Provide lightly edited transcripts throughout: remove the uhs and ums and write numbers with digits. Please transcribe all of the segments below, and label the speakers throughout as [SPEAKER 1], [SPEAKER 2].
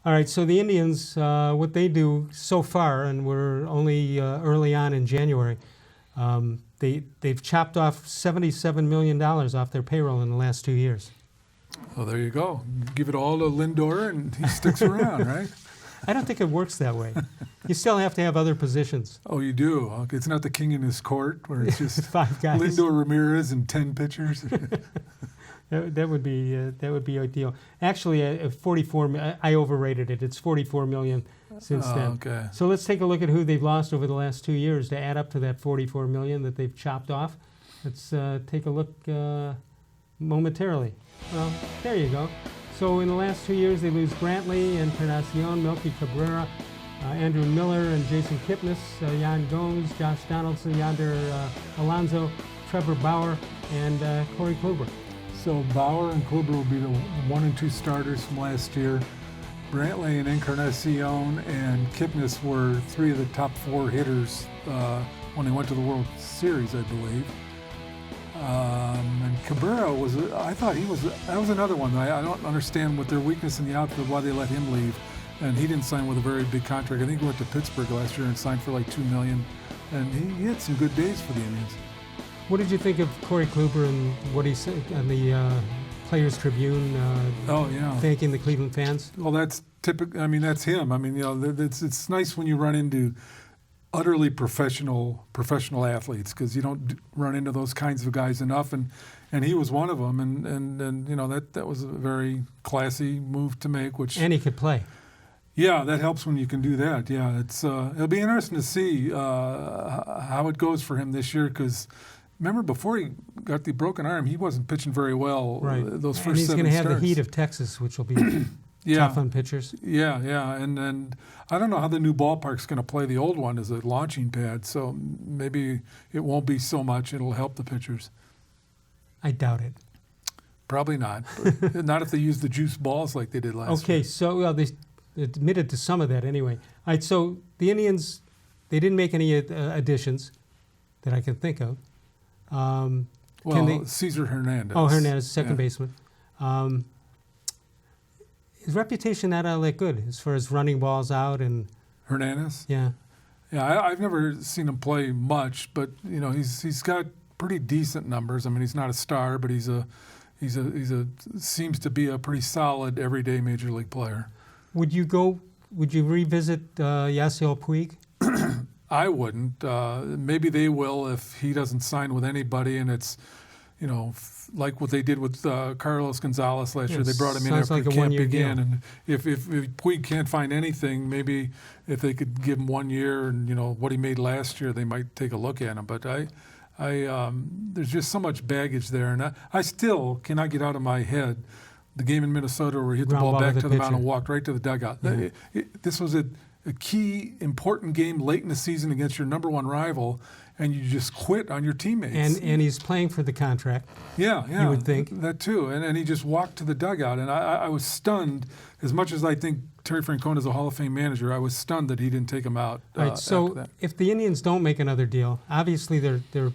[SPEAKER 1] All right, so the Indians, what they do so far, and we're only early on in January, they've chopped off $77 million off their payroll in the last 2 years.
[SPEAKER 2] Well, there you go. Give it all to Lindor, and he sticks around, right?
[SPEAKER 1] I don't think it works that way. You still have to have other positions.
[SPEAKER 2] Oh, you do? Okay. It's not the king in his court where it's just
[SPEAKER 1] 5 guys.
[SPEAKER 2] Lindor, Ramirez, and 10 pitchers.
[SPEAKER 1] That would be ideal. Actually, 44. I overrated it. It's 44 million since then.
[SPEAKER 2] Okay.
[SPEAKER 1] So let's take a look at who they've lost over the last 2 years to add up to that 44 million that they've chopped off. Let's take a look momentarily. Well, there you go. So in the last 2 years, they lose Brantley, Encarnacion, Melky-Cabrera, Andrew Miller, and Jason-Kipnis, yan-gomes, Josh-Donaldson, yonder-alonso, Trevor-Bauer, and Corey-Kluber.
[SPEAKER 2] So Bauer and Kluber will be the 1 and 2 starters from last year. Brantley and Encarnacion and Kipnis were 3 of the top 4 hitters when they went to the World Series, I believe. And Cabrera that was another one. I don't understand what their weakness in the outfield, why they let him leave. And he didn't sign with a very big contract. I think he went to Pittsburgh last year and signed for like $2 million. And he had some good days for the Indians.
[SPEAKER 1] What did you think of Corey-Kluber and what he said on the Players Tribune? Thanking the Cleveland fans.
[SPEAKER 2] Well, that's typical. I mean, that's him. I mean, it's nice when you run into utterly professional athletes because you don't run into those kinds of guys enough, and he was one of them, and that was a very classy move to make.
[SPEAKER 1] And he could play.
[SPEAKER 2] Yeah, that helps when you can do that. Yeah, it'll be interesting to see how it goes for him this year because. Remember, before he got the broken arm, he wasn't pitching very well.
[SPEAKER 1] Right.
[SPEAKER 2] Those first 7
[SPEAKER 1] and he's going to have
[SPEAKER 2] starts.
[SPEAKER 1] the heat of Texas, which will be tough on pitchers.
[SPEAKER 2] Yeah, and I don't know how the new ballpark's going to play the old one as a launching pad, so maybe it won't be so much. It'll help the pitchers.
[SPEAKER 1] I doubt it.
[SPEAKER 2] Probably not. But not if they use the juice balls like they did last year.
[SPEAKER 1] Okay, so they admitted to some of that anyway. All right, so the Indians, they didn't make any additions that I can think of.
[SPEAKER 2] Cesar Hernandez.
[SPEAKER 1] Oh, Hernandez, second baseman. His reputation not all that good as far as running balls out and
[SPEAKER 2] Hernandez.
[SPEAKER 1] Yeah.
[SPEAKER 2] Yeah, I've never seen him play much, but he's got pretty decent numbers. I mean, he's not a star, but he's seems to be a pretty solid everyday major league player.
[SPEAKER 1] Would you revisit Yasiel Puig?
[SPEAKER 2] I wouldn't. Maybe they will if he doesn't sign with anybody, and it's, like what they did with Carlos Gonzalez last year. They brought him in after camp began, and if Puig can't find anything, maybe if they could give him 1 year and what he made last year, they might take a look at him. But there's just so much baggage there, and I still cannot get out of my head the game in Minnesota where he hit the ball back to the mound and walked right to the dugout. Yeah. This was a key, important game late in the season against your number 1 rival, and you just quit on your teammates.
[SPEAKER 1] And he's playing for the contract.
[SPEAKER 2] Yeah.
[SPEAKER 1] You would think.
[SPEAKER 2] That too. And he just walked to the dugout. And I was stunned, as much as I think Terry Francona is a Hall of Fame manager, I was stunned that he didn't take him out.
[SPEAKER 1] Right, so if the Indians don't make another deal, obviously they're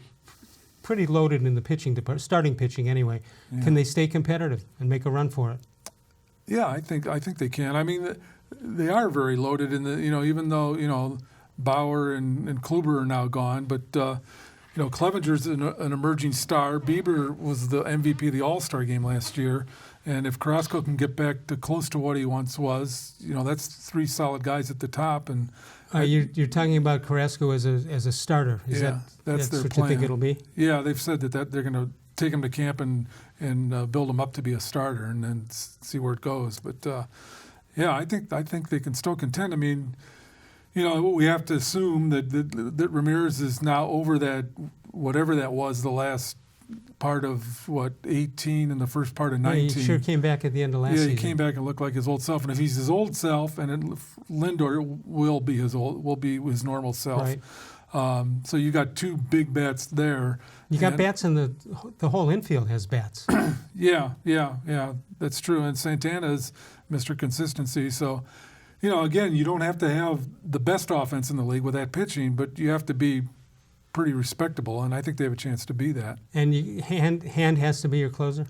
[SPEAKER 1] pretty loaded in the pitching department, starting pitching anyway. Yeah. Can they stay competitive and make a run for it?
[SPEAKER 2] Yeah, I think they can. I mean, they are very loaded in the even though Bauer and Kluber are now gone, but Clevenger's an emerging star. Bieber was the MVP of the All-Star game last year, and if Carrasco can get back to close to what he once was, that's 3 solid guys at the top. And
[SPEAKER 1] you're talking about Carrasco as a starter.
[SPEAKER 2] That's their
[SPEAKER 1] what
[SPEAKER 2] plan.
[SPEAKER 1] You think it'll be?
[SPEAKER 2] Yeah, they've said that they're going to take him to camp and build him up to be a starter, and then see where it goes. But I think they can still contend. I mean, we have to assume that Ramirez is now over that, whatever that was, the last part of 18 and the first part of 19.
[SPEAKER 1] He sure came back at the end of last season.
[SPEAKER 2] Yeah, he came back and looked like his old self. And if he's his old self, and Lindor will be his normal self.
[SPEAKER 1] Right.
[SPEAKER 2] So you got 2 big bats there.
[SPEAKER 1] You got bats in the whole infield has bats.
[SPEAKER 2] Yeah, that's true. And Santana's Mr. Consistency. So, again, you don't have to have the best offense in the league with that pitching, but you have to be pretty respectable, and I think they have a chance to be that.
[SPEAKER 1] And Hand has to be your closer?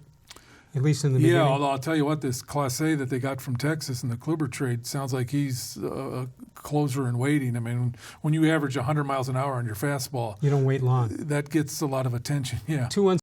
[SPEAKER 1] at least in the beginning.
[SPEAKER 2] Yeah, although I'll tell you what, this Class A that they got from Texas in the Kluber trade sounds like he's a closer in waiting. I mean, when you average 100 miles an hour on your fastball,
[SPEAKER 1] you don't wait long.
[SPEAKER 2] That gets a lot of attention. Yeah.
[SPEAKER 1] 2-1